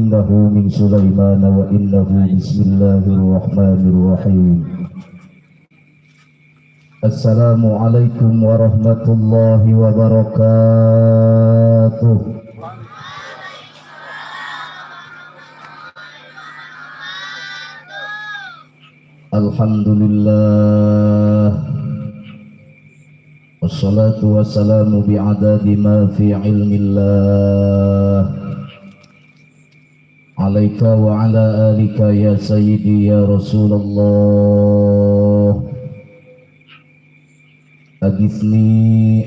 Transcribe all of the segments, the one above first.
innahu min Sulaiman wa innahu bismillahirrahmanirrahim. Assalamualaikum warahmatullahi wabarakatuh. Alhamdulillah, wassalatu wassalamu bi'adadi ma fi ilmillah, alaika wa ala alika ya sayyidi ya Rasulullah. Aghithni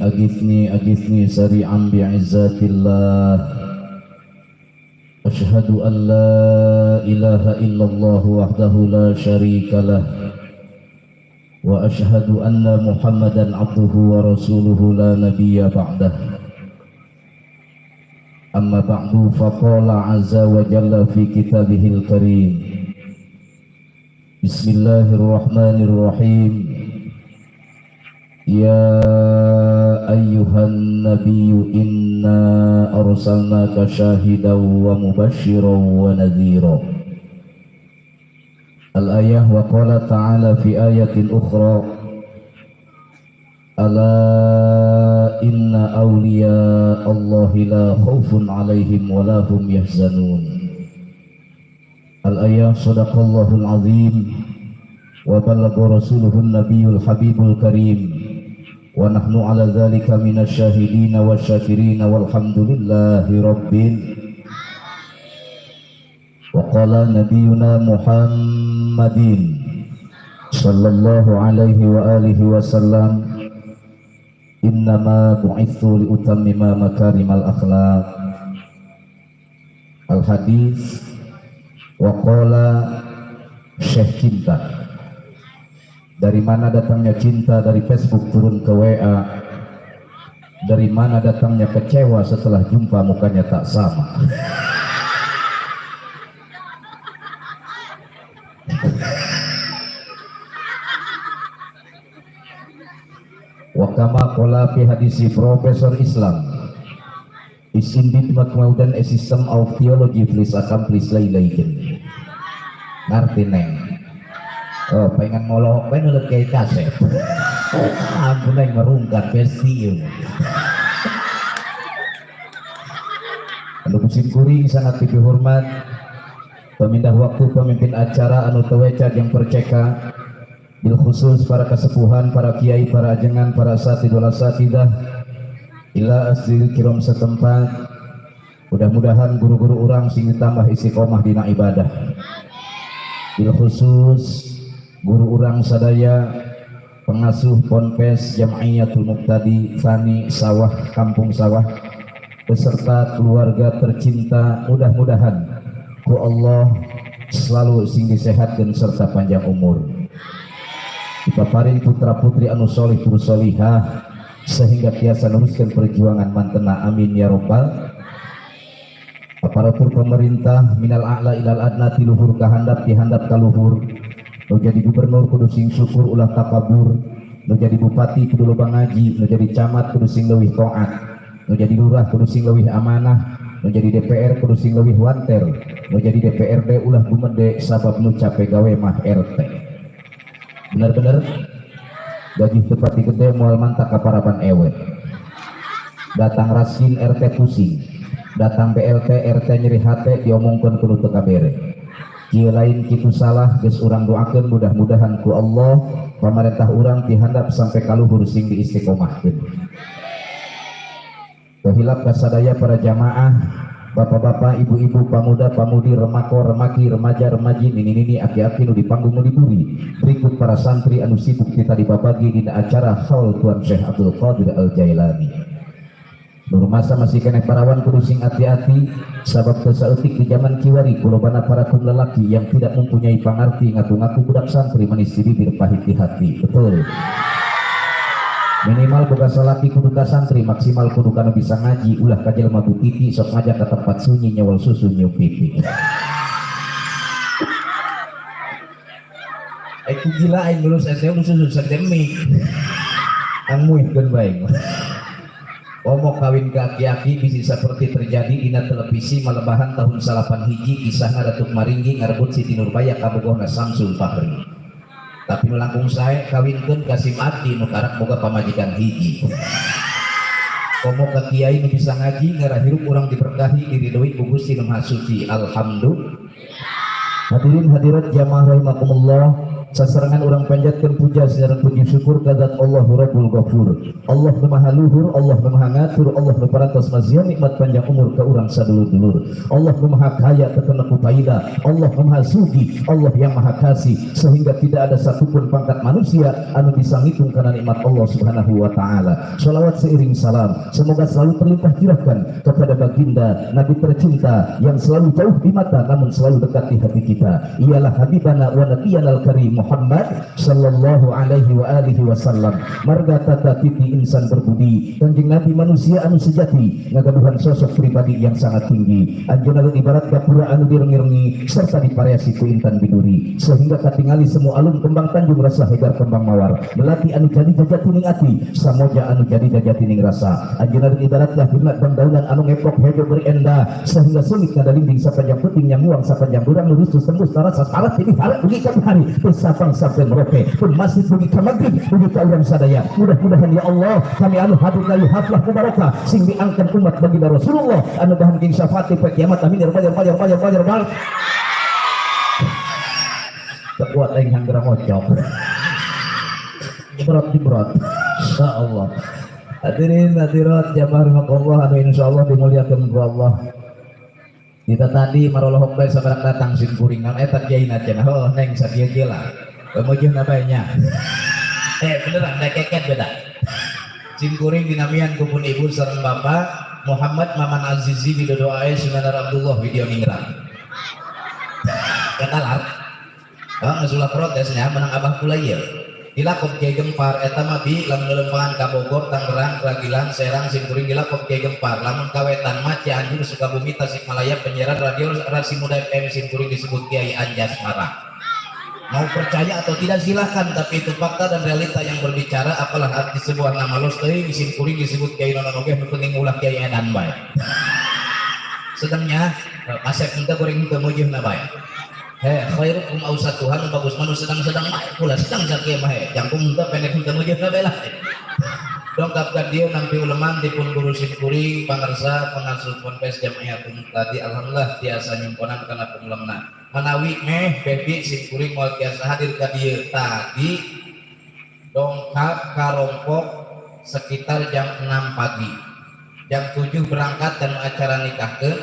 sari'an bi'izzatillah. Asyhadu an la ilaha illallah wahdahu la syarika lah, wa asyhadu anna Muhammadan abduhu wa rasuluhu la nabiyya ba'dah. Amma ba'du, faqala azza wa jalla fi kitabihil karim. Bismillahirrahmanirrahim. Ya ayyuhan nabiyyu inna arsalnaka syahidan wa mubasysyiran wa nadhira. Al-ayah. Wa qala ta'ala fi ayatin ukhra, ala inna awliya Allahi la khawfun alaihim wa la hum yahzanun. Al-ayah. Sadaqallahul azim wa balagha rasuluhun nabiyul habibul karim, wa nahnu ala dzalika minasyahidina wasyakirina walhamdulillahi rabbil. Wa qala nabiyuna Muhammadin sallallahu alaihi wa alihi wasallam, innama bu'itsu liutammima makarimal akhlaq. Al hadis. Wa qala Syekh Cinta. Dari mana datangnya cinta? Dari Facebook turun ke WA. Dari mana datangnya kecewa setelah jumpa mukanya tak sama? Wa kama qala fi hadisi Profesor Islam is indeed makmaudan a system of theology please accomplish lailaikin. Ngerti neng? Oh, pengen ngolok pengen udah kayak kaset. Ampun yang merungkat pasti. Anu musim kuring sangat dihormat, pemindah waktu pemimpin acara anu teweca yang perceka, bil khusus para kesepuhan, para kiai, para ajengan, para satidul satidah, ila asli kiram setempat. Mudah-mudahan guru-guru orang sing tambah istiqomah dina ibadah. Bil khusus guru urang sadaya, pengasuh Ponpes Jam'iyatul Muqtadi Tsani Sawah Kampung Sawah beserta keluarga tercinta, mudah-mudahan ku Allah selalu sing disehatkeun serta panjang umur, dipaparin putra putri anu solih tur solihah sehingga tiasa neruskeun perjuangan mantena, amin ya rabbal. Aparatur pemerintah minal a'la ilal adna ti luhur ka handap, ti handap ka luhur. Lo jadi gubernur kudu sing syukur ulah takabur, lo jadi bupati kudu loba ngaji, lo jadi camat kudu sing leuwih taat, lo jadi lurah kudu sing leuwih amanah, lo jadi DPR kudu sing leuwih wanter, lo jadi DPRD ulah gumede sabab nu capek gawe mah RT. Bener-bener gaji tepati gede moal mantak kaparapan ewe. Datang Rasin RT pusing, datang BLT RT nyeri hate diomongkeun kudu teu kabere. Kieu lain kitu salah geus urang doakeun mudah-mudahan ku Allah pamarentah urang dihandap sampai kaluhur sing diistiqomahkeun. Kahilap kasadaya para jamaah, bapak-bapak, ibu-ibu, pamuda, pamudi, remako, remaki, remaja, remaji, nini-nini, aki-aki nu dipanggung nu diburi. Berikut para santri anu sibuk kita dibabagi dina acara haul Tuan Syekh Abdul Qadir Al-Jailani. Nur masa masih kena parawan kudu sing hati-hati sabab tersautik di zaman kiwari kulobana para kum lelaki yang tidak mempunyai pangarti ngaku-ngaku budak santri manis di bibir pahit di hati. Betul. Minimal bukan salaki kudu ka santri, maksimal kudu kana bisa ngaji ulah ka jelema butiti sok ngajak ke tempat sunyi nyawal susu nyium pipi. Aku gila aing lulus SD lulus susu sedemik. Ang muihkeun bae. Omo kawin ke aki-aki bisa seperti terjadi dina televisi malebahan tahun 8 hiji kisahna Datuk Maringgi ngarebut Siti Nurbaya kabogohna Samsul Fahri. Tapi nu langkung sae kawinkeun ka Sim Adi nu karak boga pamajikan hiji. Omo ka kiai nu bisa ngaji ngarahirup urang diberkahi diridhoi ku Gusti Nu Maha Suci. Alhamdulillah. Hadirin hadirat jamaah rahimakumullah, sasarangan orang panjatkan puja secara puji syukur kepada Allah Rabbul Ghafur. Allah nu Maha Luhur, Allah nu Maha Ngatur, Allah nu parantos mazia nikmat panjang umur ke urang sadulur-dulur. Allah nu Maha Kaya tekena ku paida, Allah nu Maha Sugi, Allah yang Maha Kasih, sehingga tidak ada satupun pangkat manusia anu bisa ngitung karena nikmat Allah Subhanahu wa taala. Shalawat seiring salam semoga selalu terlimpah curahkan kepada baginda Nabi tercinta yang selalu jauh di mata namun selalu dekat di hati kita. Ialah habibana wa nabiyana al-karim Muhammad sallallahu alaihi wa alihi wasallam. Marga tata titi insan berbudi, kanjeng Nabi manusia anu sejati, ngagaduhan sosok pribadi yang sangat tinggi. Anjeunna ibarat gapura anu direngi-rengi serta dipareasi ku intan biduri, sehingga katingali semua alun kembang Tanjung rasa hegar kembang mawar. Melati anu jadi jajatining ati, samoja anu jadi jajatining rasa. Anjeunna ibarat lahirna dandaunan anu ngepok hebe beri endah, sehingga sulit kadalinding sapanjang peuting nyambuang sapanjang urang lurus tembus tarasa salat ini harap begitu hari bersafang sampai merauke pun masih begitu maghrib begitu orang sadaya. Mudah-mudahan ya Allah kami anu hadir dari haflah mubarakah sing diangkat umat baginda Rasulullah anu bahan king syafaat di kiamat. Amin ya rabbal kekuat aing hanggara mocok berat insyaallah. Hadirin hadirat jamaah rahimakumullah anu insyaallah dimuliakeun ku Allah. Kita tadi marolah hokbay sabarak datang sim kuringan eta kiaina cenah oh neng sakieu gila pemujung nabanya beneran da keket beda sim kuring dinamian ku pun ibu sareng bapak Muhammad Maman Azizi Widodo Ae Sunan Abdullah video ningrat katalar ngasulah protesnya menang abah kula ieu dilakop Kiai Gempar eta mah bi lamun lempangan ka Bogor Tangerang Ragilan Serang simkuring dilakop Kiai Gempar lamun kawetan mah Cianjur Sukabumi Tasikmalaya penyiaran radio Rasi Muda FM simkuring disebut Kiai Anjas Marang. Mau percaya atau tidak silahkan, tapi itu fakta dan realita yang berbicara. Apalah arti sebuah nama los teuing simkuring disebut Kiai Nonon oge nu penting ulah Kiai Edan bae. Sedangnya asep kita kuring teu mujeuhna bae. Khairukum awsatuhan bagus manu sedang-sedang mah pula sedang sakieu mah jangkung teh pendek teu mujeuhna bae lah. Dongkap ka dieu nampi uleman dipun guru simkuring pangarsa pengasuh ponpes Jamiatul tadi alhamdulillah tiasa nyimponan kana penglemna. Manawi meh bebi simkuring moal tiasa hadir ka dieu tadi dongkap ka Rompok sekitar jam 6 pagi. Jam 7 berangkat dan acara nikahkeun.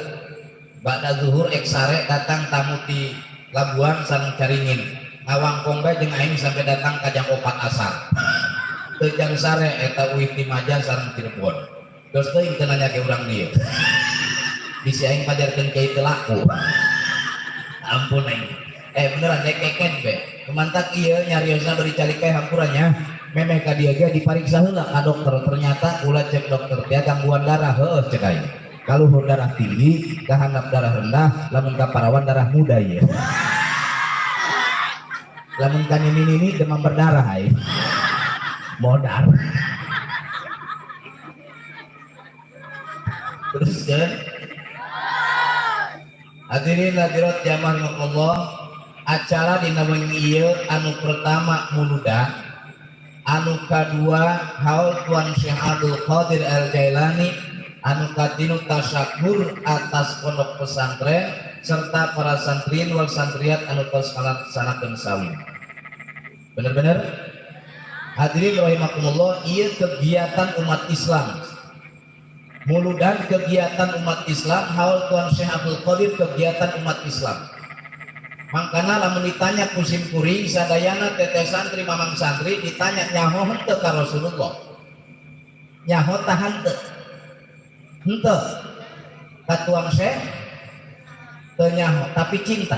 Ba'da zuhur eksare datang tamu di Labuan sareng Caringin ngawangkong bae jeung aing sampai datang ka jam 4 asar teu jang sare eta uih ti Maja sareng Cirebon geus teuing teu nanya ke urang dieu bisi aing pajarkeun kiai teu laku ampun aing beneran dekeken be kemantak ieu nyariosna bari calik kae hampurannya memeh ka dieu ge dipariksa heula ka dokter ternyata ulah cek dokter teh gangguan darah heuh cek aing. Kalau darah tinggi, kehandap darah rendah, lamun kaparawan darah muda ya. Lamun kan ini demam berdarah ay. Modar. Terus kan? Hadirin hadirat jamaah Allah, acara dina wengi ieu anu pertama muludah, anu kadua haul Tuan Syekh Abdul Qadir Al-Jailani anu katilu tasyakur atas pondok pesantren serta para santriin wal santriat anu tos ngalaksanakeun sawi. Bener-bener hadirin rahimakumullah, ieu kegiatan umat Islam. Muludan kegiatan umat Islam, haul Tuan Syekh Abdul Qadir kegiatan umat Islam. Mangkana lamun ditanya ku simkuring sadayana teteh santri mamang santri ditanya nyaho henteu ka Rasulullah. Nyaho tah henteu. Henteu ka Tuang Syekh teu nyaho tapi cinta.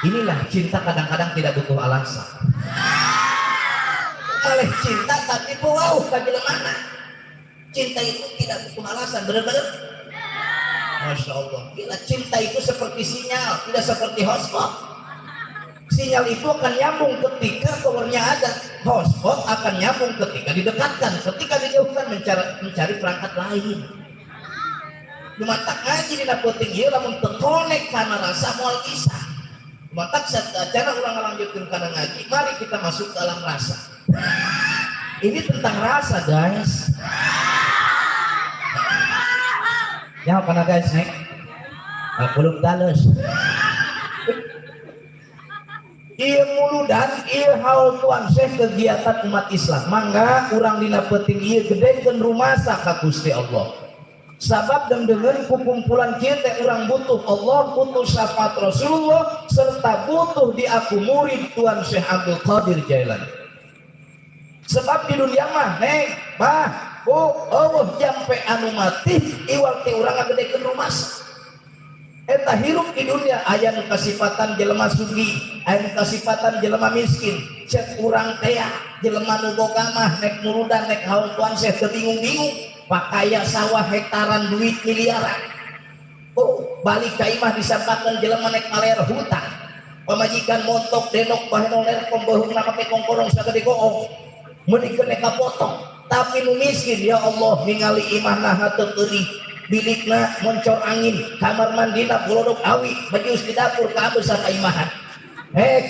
Inilah cinta kadang-kadang tidak butuh alasan. Oleh cinta tapi wow ka jelemana. Cinta itu tidak butuh alasan, benar-benar. Masya Allah. Bila cinta itu seperti sinyal, tidak seperti hotspot. Sinyal itu akan nyambung ketika powernya ada. hotspot akan nyambung ketika didekatkan, ketika dijauhkan mencari perangkat lain. Dumatak ngaji dina penting ieu lamun teu konek kana rasa moal bisa. Dumatak sacara urang ngalanjutkeun kana ngaji, mari kita masuk ke alam rasa. Ini tentang rasa, guys. Ya kana guys nek. Belum talus. Ieu muludan ieu haul tuan syekh kegiatan umat Islam. Mangga urang dina penting ieu gedekeun rumasa ka Gusti Allah. Sabab dan dengan kumpulan kita orang butuh Allah, butuh syafaat Rasulullah, serta butuh diaku murid Tuan Syekh Abdul Qadir Jailani. Sebab di dunia mah neng bah Allah jampe anu mati iwal ti urang ngagedekeun rumas. Eta hirup di dunia aya nu kasifatan jelema sugi, aya nu kasifatan jelema miskin. Cek urang teh jelema nu boga mah nek muludan nek haul Tuan Syekh teu bingung-bingung. Pakaya sawah hektaran duit miliaran. Balik ka imah disampakeun jelema nek maler hutang. Pamajikan montok denok baheul ler pembeheungna make kongkorong sagede goong. Meunikeun nek kapotong. Tapi nu miskin ya Allah ningali imahna teu keurih. Bilikna moncor angin, kamar mandina bulodok awi, bejus di dapur ka abeusan ka imahan.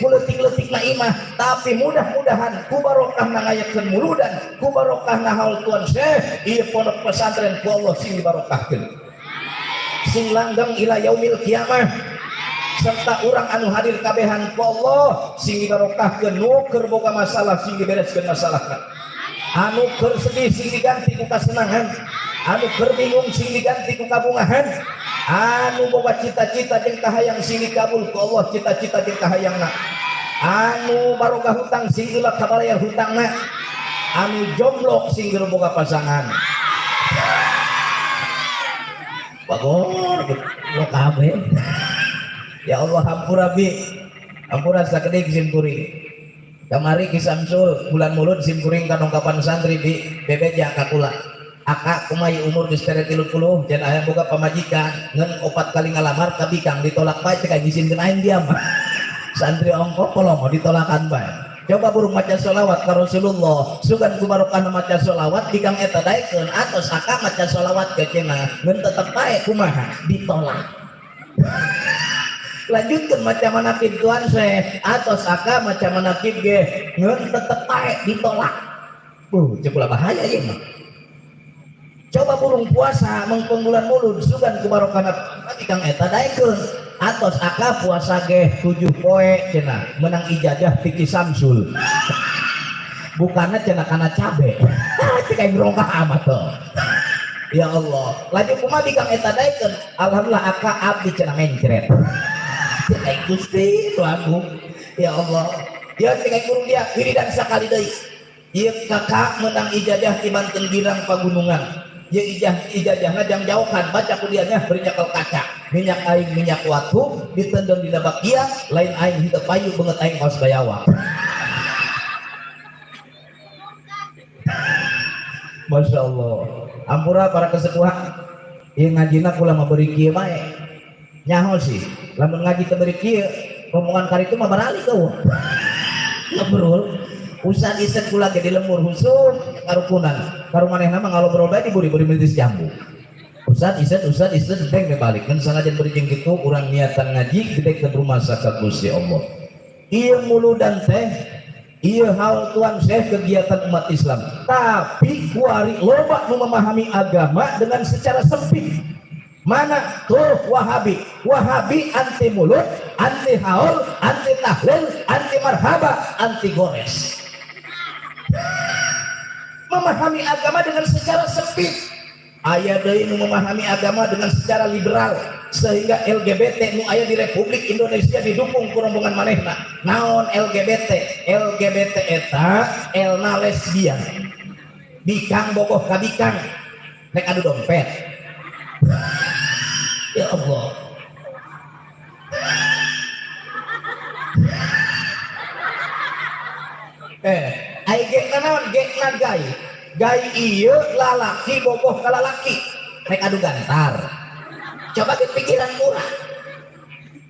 Kuletik-letik na imah, tapi mudah-mudahan ku barokah ngayakeun muludan, ku barokah haul Tuan Syekh ieu pondok pesantren ku Allah sing dibarokahkeun. Sing langgeng ila yaumil kiamah. Serta urang anu hadir kabehan ku Allah sing dibarokahkeun, nu keur boga masalah sing dibereskeun masalahna. Anu keur sedih sing diganti ku kasenangan, anu keur bingung sing diganti ku kabungahan. Anu boga cita-cita jeung kahayang sing dikabul ku Allah cita-cita jeung kahayangna. Anu barokah hutang sing geula kabayar hutangna. Anu jomblo sing geura boga pasangan. Bagor lo kabeh. Ya Allah hampura bi. Hampura sakedik sim kuring. Kamari Ki Samsul bulan mulut sim kuring ka dongkapan santri di bebeja ka kula. Aka kumai umur geus tere 30 jan aya boga pamajikan ngan 4 kali ngalamar ka bikang ditolak bae cek ngizinkeun aing dia mah. Santri ongko polongo ditolakan bae. Coba burung maca sholawat ka Rasulullah, sugan ku barokah maca sholawat bikang eta daekeun atos aka maca sholawat ke cenah ngan tetep bae kumaha ditolak. Lanjutkeun maca manaqib Tuan Syekh atos aka maca manaqib ge ngan tetep bae ditolak. Cek ulah bahaya ieu mah. Coba burung puasa mengkong bulan mulud sugan ku barokahna kang eta daekeun atos aka puasa ge 7 poe cenah menang ijazah ti Ki Samsul. Bukanna cenah kana cabe. Cek aing rongkah amat tuh. Ya Allah, laju kumaha kang eta daekeun alhamdulillah aka abdi cenah mencret. Cek aing Gusti nu agung. Ya Allah, ya cek aing burung dia wiridan sakali deui. Ieu kakak menang ijazah ti Banten Girang Pagunungan. Ya ijazahna jang jauhan baca kuliahnya berinyakel kaca minyak aing minyak watu ditendang dina bakia lain aing hiteup payu beungeut aing kaos bayawa. Masya Allah. Ampura para kesepuhan ieu ngajina kula mah beri kieu bae nyaho sih lamun ngaji teu beri kieu ngomongan kari itu mah barali keuh ngobrol usan isen kula ge di lemur husuk karukunan karu manehna mah ngalobrol bae diburi-buri mentis jambu. Ustad isen deng balik kan sangajan beri jeung kitu urang niatan ngaji gedekeun rumah saka Gusti Allah. Ieu muludan teh ieu hal Tuan Syekh kegiatan umat Islam. Tapi kuari loba nu memahami agama dengan secara sempit. Mana tuh Wahabi anti mulut, anti haul, anti tahlil, anti marhaba, anti gores. Memahami agama dengan secara sempit. Aya deui nu memahami agama dengan secara liberal sehingga LGBT nu aya di Republik Indonesia didukung ku rombongan manehna. Naon LGBT? LGBT eta elna lesbian. Bikang bogoh ka bikang nek adu dompet. Ya Allah. Ai gekna naon? Gekna gai ieu lalaki bogoh ka lalaki nek adu gantar. Coba ke pikiran murah.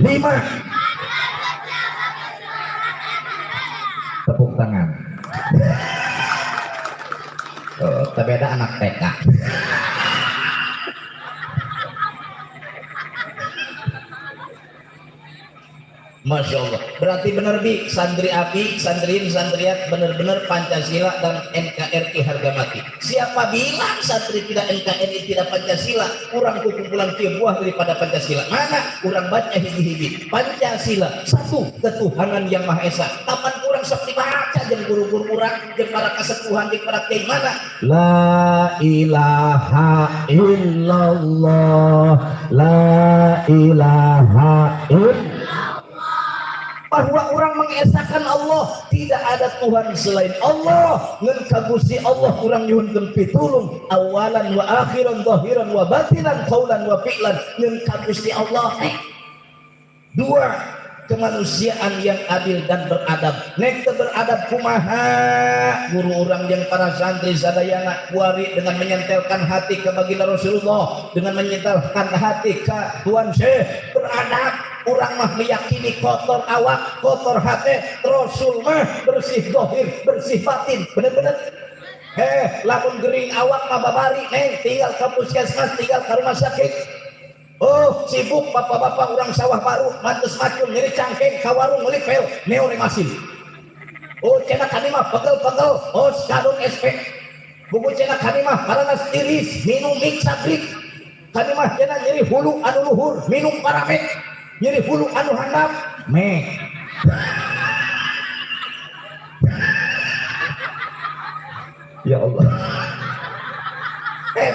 5. Tepuk tangan. Oh, terbeda anak TK. Masya Allah, berarti benar bi santri api, santriin, santriat benar-benar Pancasila dan NKRI harga mati. Siapa bilang santri tidak NKRI tidak Pancasila? Kurang kumpulan buah daripada Pancasila. Mana? Kurang baca hiji-hiji. Pancasila satu ketuhanan yang Maha Esa. Kapan kurang seperti baca dan guru-guru kurang dan para kesepuhan di para kiai mana? La ilaha illallah, la ilaha illallah. Bahwa orang mengesahkan Allah, tidak ada Tuhan selain Allah. Ngan kagusi Allah kurang nyuhunkeun pitulung awalan wa akhiran zahiran wa batinan qaulan wa fi'lan. Ngan kagusi Allah. 2. Kemanusiaan yang adil dan beradab. Nek beradab kumaha guru orang yang para santri sadayana kuari dengan menyentelkan hati ke baginda Rasulullah, dengan menyentelkan hati ke Tuan Syekh beradab. Orang mah meyakini kotor awak, kotor hati. Rasul mah bersih zahir, bersih batin. Bener-bener. Lamun gering awak mah babari, neng tinggal ke puskesmas, tinggal ke rumah sakit. Oh, sibuk bapak-bapak orang sawah baru, mantus macun, nyeri cangkeng, kawarung, melipel, neoremasin. Oh, cina kami mah pegel-pegel, oh, skadung SP. Buku cina kami mah paranas tiris, minum mix sabrik. Kami mah cina nyeri hulu anu luhur, minum paramek. Nyeri hulu anu handap, meh. Ya Allah.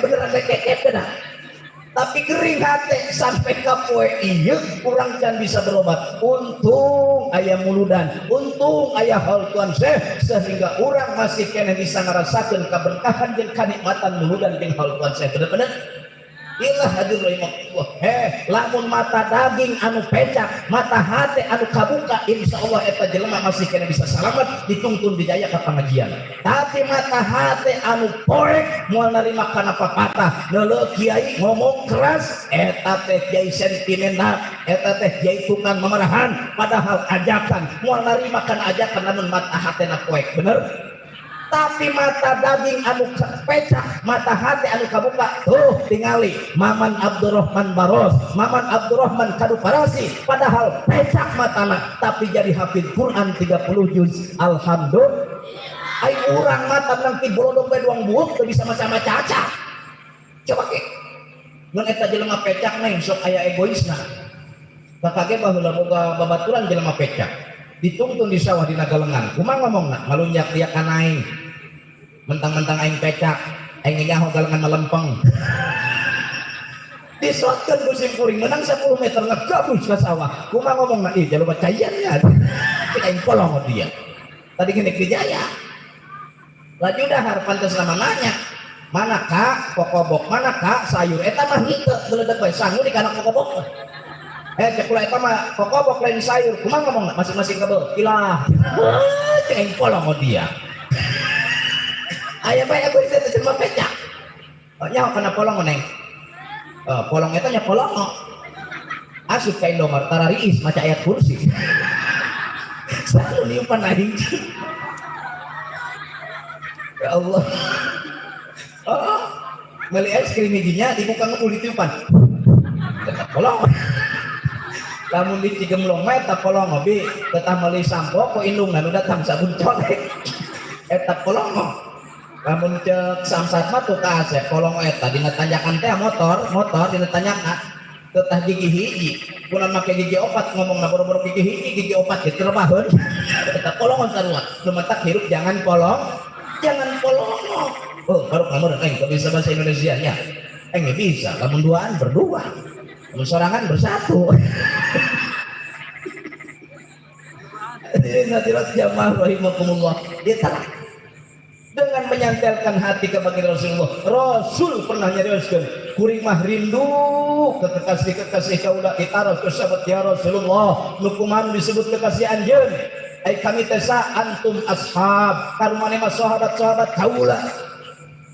Beneran kekep dah. Tapi kering hati sampai ke poe iya kurang can bisa berobat. Untung ayah muludan, untung ayah hal Tuan Syekh sehingga orang masih kena bisa ngerasakan keberkahan dan kenikmatan muludan jeung hal Tuan Syekh. Bener-bener Ilah hadir rahimahullah. Lamun mata daging anu pecak, mata hati anu kabuka, insya Allah eta jelema masih kena bisa selamat dituntun dijaya ke pengajian. Tapi mata hati anu poek moal narima kana papatah, neuleuh kiai ngomong keras, eta teh kiai sentimental, eta teh kiai tukang memarahan, padahal ajakan moal narima kana ajakan namun mata hatena poek, bener? Tapi mata daging anu pecah, mata hati anu kabuka, tuh tingali Maman Abdurrahman Baros, Maman Abdurrahman Kaduparasi, padahal pecah matana tapi jadi hafid Quran 30 juz. Alhamdulillah. Ai urang mata nangti bolodong bae doang buuk teu bisa maca caca. Coba ke mun eta jelema pecah neng sok aya egoisna. Kakage baheula boga babaturan jelema pecah dituntun di sawah di Nagalengan, kumaha ngomongna ngalunjak dia ka aing mentang-mentang aing pecak aing nyaho galengan melempeng disotkeun ku sim kuring menang 10 meter ngegabus ka sawah, kumaha ngomongna ih jalur cayan ya aing kolong dia tadi gini dijaya laju dahar pantes nama nanya mana kak kokobok, mana kak sayur eta mah henteu geuleudeg bae sangu di kana kokobok cek ulah eta mah kokobok lain sayur, kumaha ngomong masing-masing kabel ilah ceng polong dia aya bae aku bisa terima pecak nyaho kana polong neng polong eta nya polong asup ka Indomar tarariis maca ayat kursi selalu liupan aing ya Allah meuli es krim hijinya dibuka ngepul ditiupan polong lamun di Cigemlong mah eta polong bi tetah meuli sampo ku indungna nu datang sabun colek eta polong lamun ceuk samsat mah tuh kaase polong eta dina tanjakan teh motor dina tanjakan tetah gigi hiji kunaon make gigi opat ngomongna boro-boro gigi hiji gigi opat ge terbaheun eta polongon sarua nu mentak hirup jangan polong baru kamu teu bisa bahasa Indonesia nya bisa lamun duaan berdua sorangan bersatu. Hadirat jamaah rahimakumullah. Dengan menyantelkan hati kepada Rasulullah. Rasul pernah nyarioskeun, kuring mah rindu ke kekasih kaula itaros ke sahabat ya Rasulullah. Nu kumaha disebut kekasih anjeun? Ai kami teh antum ashab, karumane mah sahabat-sahabat kaula.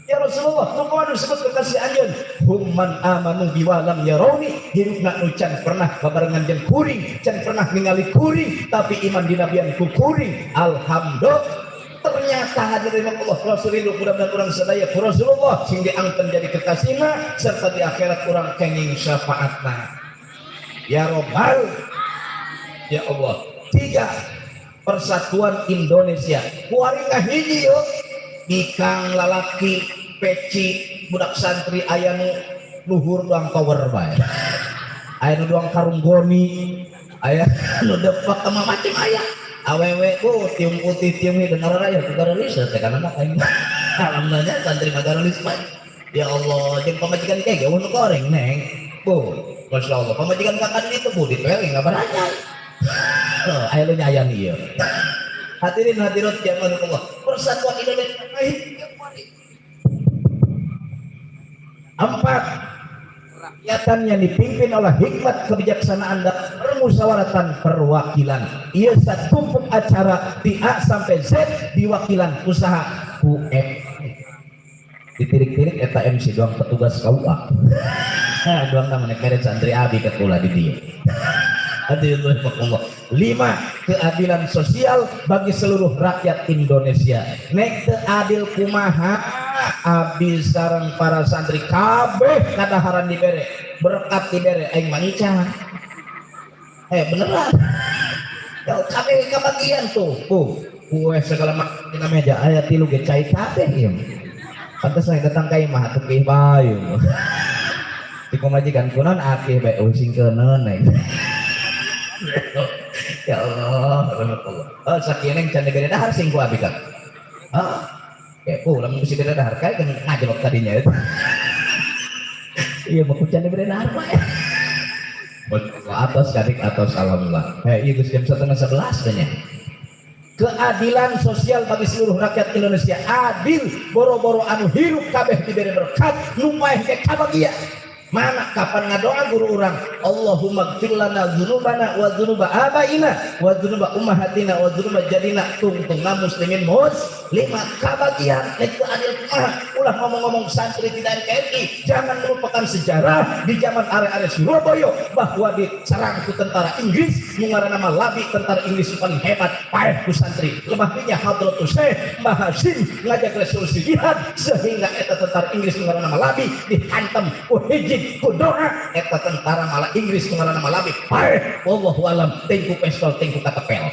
Ya Rasulullah, nukuan disebut kekasih anjeun humman amanu biwalam yaroni hirupna nu can pernah babarengan jeung kuring, can pernah ningali kuring, tapi iman di nabian ku kuring. Alhamdulillah, ternyata hadirin Allah Rasul rindu mudah-mudahan urang sadaya ku Rasulullah sing diangkeun jadi kekasihna serta di akhirat urang kenging syafaatna. Ya Rabbal, ya Allah. 3. Persatuan Indonesia. Kuaringa hiji yuk. Bikang lalaki peci budak santri aya nu luhur doang tower bae aya nu doang karung goni aya nu depak sama macem aya awewe ku tium putih tium hideung raya negara riset teh kana mah aing alhamdulillah santri negara riset ya Allah jeung pamajikan kayak nu goreng neng bu Masya Allah pamajikan kakak itu bu dipeleng enggak beranya aya lu nyayan ieu hadirin hadirat jamaah Allah persatuan Indonesia. 4. Rakyatan yang dipimpin oleh hikmat kebijaksanaan dan permusyawaratan perwakilan. Ia satumpuk acara di A sampai Z diwakilan usaha QM. Ditirik-tirik eta MC doang petugas KUA. Doang namanya keren santri abi ketula di dia. Hadirin 5. Keadilan sosial bagi seluruh rakyat Indonesia. Nek teu adil kumaha abi sareng para santri kabeh kadaharan dibere berkat dibere aing mangican beneran kabeh kebagian tuh kue segala macam dina meja aya 3 ge cai kabeh ieu pantes saya datang ka imah atuh ge bayu di pamajikan kunaon akeh bae singkeuneun ya Allah sakieu neng can dibere dahar sing ku abi kan lamun bisa beda dahar kae kan ngajelok tadinya itu iya baku can dibere dahar bae atas kadik atas alhamdulillah iya geus jam 10:30 tanya keadilan sosial bagi seluruh rakyat Indonesia adil boro-boro anu hirup kabeh diberi berkat lumaeh ge kabagia Mana kapan ngadoa guru orang Allahumma gfir lana dzunubana wa dzunuba abaina wa dzunuba ummahatina wa dzunuba jadina tungtungna muslimin muslimat kabagian itu adil kumaha ulah ngomong-ngomong santri tidak NKRI jangan melupakan sejarah di zaman area-area Surabaya bahwa diserang ku tentara Inggris mengarah nama Labi tentara Inggris paling hebat paeh ku santri lemahnya Hadratus Syekh Mbah Hasyim ngajak resolusi jihad sehingga eta tentara Inggris mengarah nama Labi dihantam ku hiji kudoa eta tentara malah Inggris mengarah nama Labi paeh wallahu alam tengku pistol tengku katepel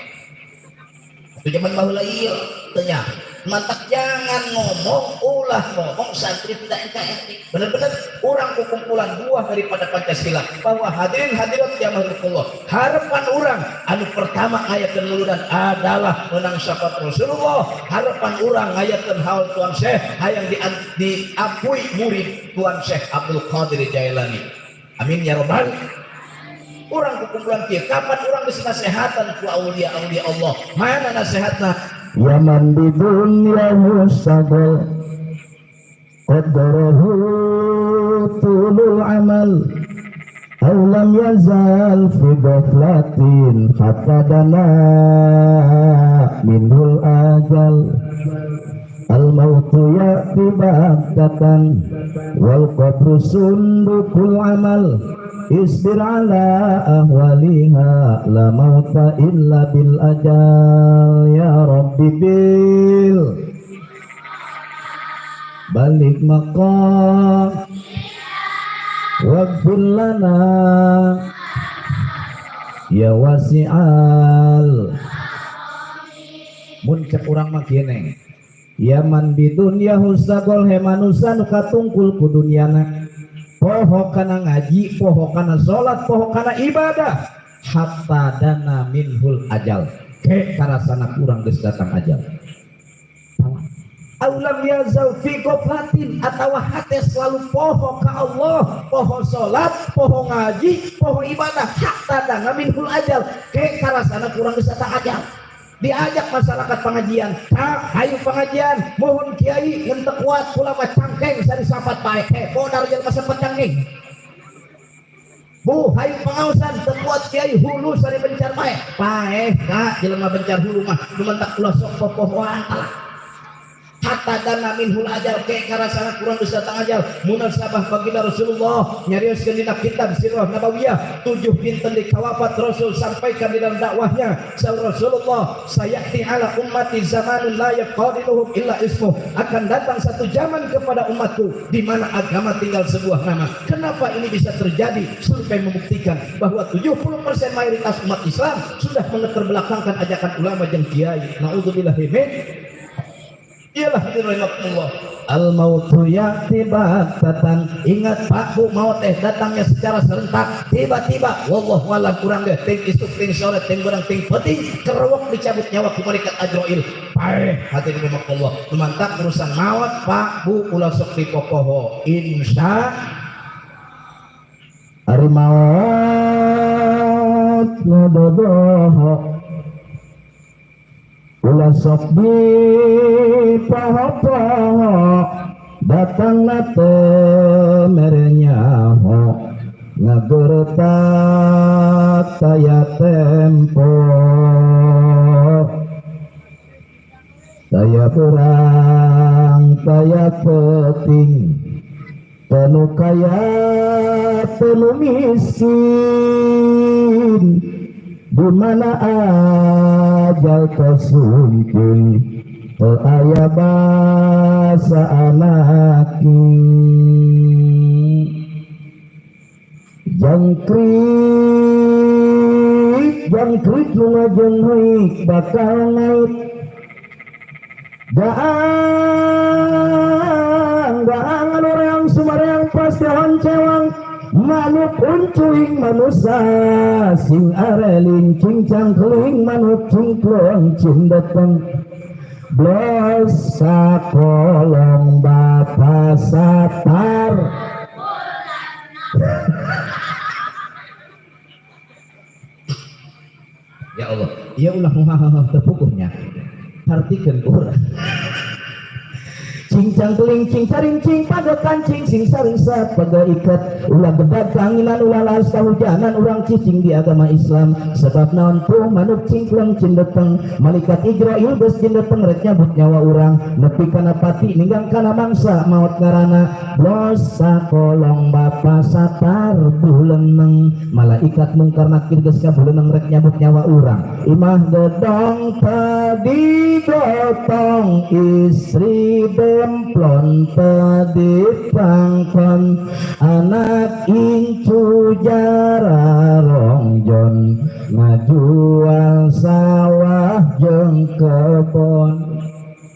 itu zaman baheula ieu teu nya mantap jangan ngomong ulah ngomong santri tidak NKRI benar-benar orang kumpulan buah daripada Pancasila bahwa hadirin hadirat yang Allah harapan orang anu pertama ayat kenuluran adalah menang syafaat Rasulullah harapan orang ayat haul Tuan Syekh hayang diampui murid Tuan Syekh Abdul Qadir Jailani amin ya robbal orang kumpulan kia kapan orang bisa nasihatan ku aulia-aulia Allah mana nasihatna ya man di dunia musagol qaddarahu tulul amal aw lam yazal fi ghaflatin hatta dana minhul ajal al mautu ya'ti baghtatan wal qabru sundukul amal isbir ala ahwaliha la mauta illa bil ajal ya rabbi bil balik maqam waghfir lana ya wasi'al mun cek urang mah kieu neng yaman bidunya husagol hemanusan katungkul ku dunyana poho kana ngaji, poho kana sholat, poho kana ibadah hatta dana minhul ajal ke karasana kurang geus datang ajal aulam yazal fi ghaflatin atawa hate selalu poho ka Allah poho sholat, poho ngaji, poho ibadah hatta dana minhul ajal ke karasana kurang geus datang ajal diajak masyarakat pengajian hayu pengajian mohon kiai ngentek kuat ulama cangkeng sari sapat baik bodar jeung kasempet cangkeng bu hayu pengaosan tekuat kiai hulu sari bencar baik paeh kak jelema bencar hulu mah lumentak ulah sok popohoan alah hatta dana minhul ajal ke karasana kurang geus datang ajal munasabah baginda Rasulullah nyarioskeun dina kitab sirah nabawiyah 7 dinten dikawafat Rasul sampaikan di dalam dakwahnya saur Rasulullah sayati ala ummati zamanun la yaqadiluhum illa ismuh akan datang satu zaman kepada umatku di mana agama tinggal sebuah nama kenapa ini bisa terjadi survei membuktikan bahwa 70% mayoritas umat Islam sudah mengeterbelakangkan ajakan ulama jeung kiai naudzubillahi min ialah dirahmatullah al mautu ya'ti baghtatan ingat Pak Bu maut datangnya secara serentak tiba-tiba wallahu alam kurang ge ting isuk ting sore ting urang ting peuting kerewek dicabut nyawa ku malaikat Ajrail paeh hati dirahmatullah mantap urusan maut Pak Bu ulah sok dipopoho insya ari maut ngododoh ulah sok di poho-poho datang nate merenyaho ngageretak saya tempo saya kurang saya peting penuh kaya penuh miskin di mana ajal kasungking aya basa anaki jangkrik lunga jeung heuik bakal naik daang anu reang sumareang pasti honcewang manuk uncuing manusia sing areling cincang keling manuk cingklong cing datang blosa kolong bapa satar ya Allah ya ulah muhahaha terpukuhnya artikan kurang cincang kelincing carincing pada kancing sing sarisat pada ikat ulah bedak kanginan ulah las kahujanan orang cicing di agama Islam sebab naon tuh manuk cingkleng cindeteng malaikat Igrail geus cindeteng rek nyabut nyawa urang nepi kana pati ninggang kana mangsa maot ngarana dosa kolong bapa satar buleneng malaikat mungkar nakir geus kabuleneng rek nyabut nyawa urang imah gedong tadi gotong istri demplon tadi pangkon anak incu jara rongjon ngajual sawah jeung kebon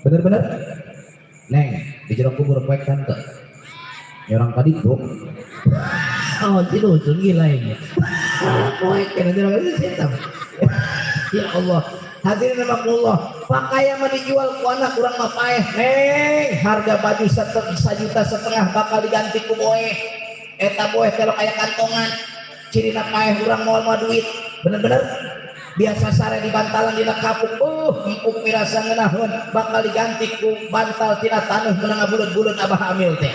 bener-bener neng di jero kubur poek tante nyorang tadi tuh oh itu gila ini poek kena jero itu siapa ya Allah hadirin rahimakumullah pakaian mah dijual ku anak kurang mah paeh neng harga baju 1,5 juta bakal diganti ku boe eta boe kalau kayak kantongan cirina paeh urang moal mah duit bener-bener biasa sare di bantalan dina kapuk empuk mirasa ngeunahun bakal diganti ku bantal tina taneuh meunang buleun-buleun abah amil teh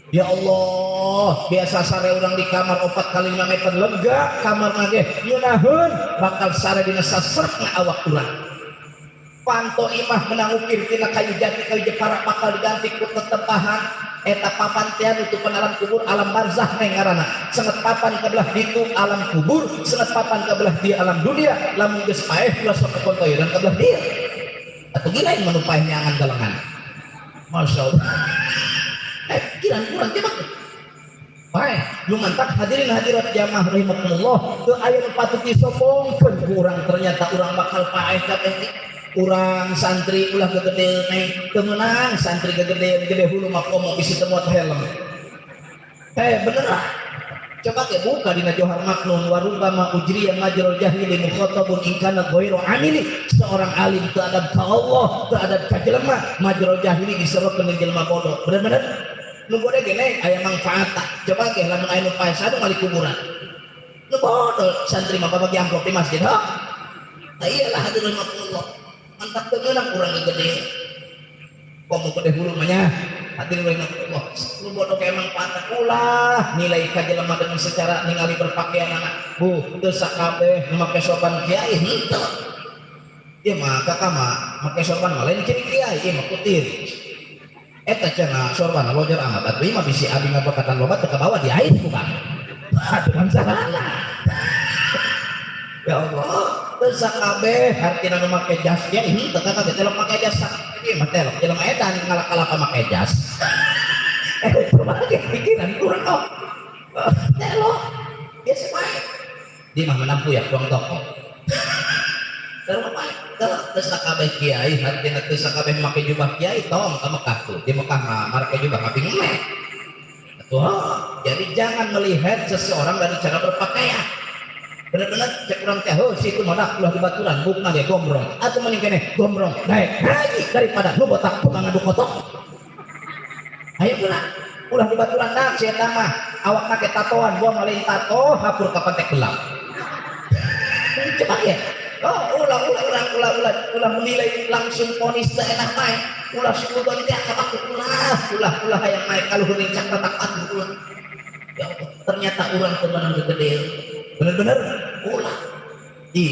ya Allah biasa sare urang di kamar 4 kali 5 meter lega kamar nage ngeunahun bakal sare dina sasrekna awak urang panto imah menang ukir tina kayu jati kayu jepara bakal diganti ku tetepahan eta papan teh nutupan alam kubur alam barzah neng ngaranna sangat papan kabelah ditu alam kubur sangat papan kabelah di alam dunia lamun geus paeh ulah sok kepontoyeuran kabelah dia atuh gila yang menumpaih nyangan galengan masyaallah kiran kurang teh mah paeh lumantak hadirin hadirat jamaah rahimakumullah teu aya nu patut disombongkeun ku urang ternyata urang bakal paeh kabeh urang santri ulah gegede neng temenang santri gede hulu mah komo bisi teu muat helm bener ah coba ke buka dina Johar Maknun warubama ujriya majrul jahili mukhatabun ingkana ghairu amili seorang alim teu adab ka Allah teu adab ka jelema majrul jahili diserokeun jeung jelema bodoh bener-bener nu bodoh ge neng aya manfaatna coba ke lamun aya nu paeh sadu ngali kuburan nu bodoh santri mah bagi amplop di masjid ha iyalah hadirin rahimakumullah mantap temenang kurang gede komo gede hulu mahnya hadirin rahimakumullah lu bodoh ke emang pantak ulah nilai ka jelema dengan secara ningali berpakaian anak teu sakabeh make sopan kiai henteu ieu mah kakak mah make sopan mah lain ciri kiai ieu mah kutir eta cenah sorban wajar amat atuh ieu mah bisi abi ngabakatan loba teu kabawa di air ku Bang aduh masalah ya Allah terus kabeh artina nu make jas ya ini teu kabeh telok make jas ieu mah telok jelema eta ngalak-alak make jas coba ge pikiran kurang telok biasa wae di mah menampu ya tuang toko terus terus kabeh kiai artina terus kabeh make jubah kiai tong ka Mekah tuh di Mekah mah make jubah kaping meh jadi jangan melihat seseorang dari cara berpakaian benar-benar cek kurang teh situ mah ulah di baturan bukna ge gombrong atuh mending keneh gombrong daek lagi daripada nu botak tukang ngadu kotok ayo ulah di baturan dak si eta mah awakna ke tatoan buang lain tato hapur ka pantek gelap cepat ya ulah menilai langsung ponis teu enak main ulah sudon teh kabak ulah hayang naik kaluhur cak tatak ulah ya Allah ternyata urang teu meunang gede bener-bener ulah di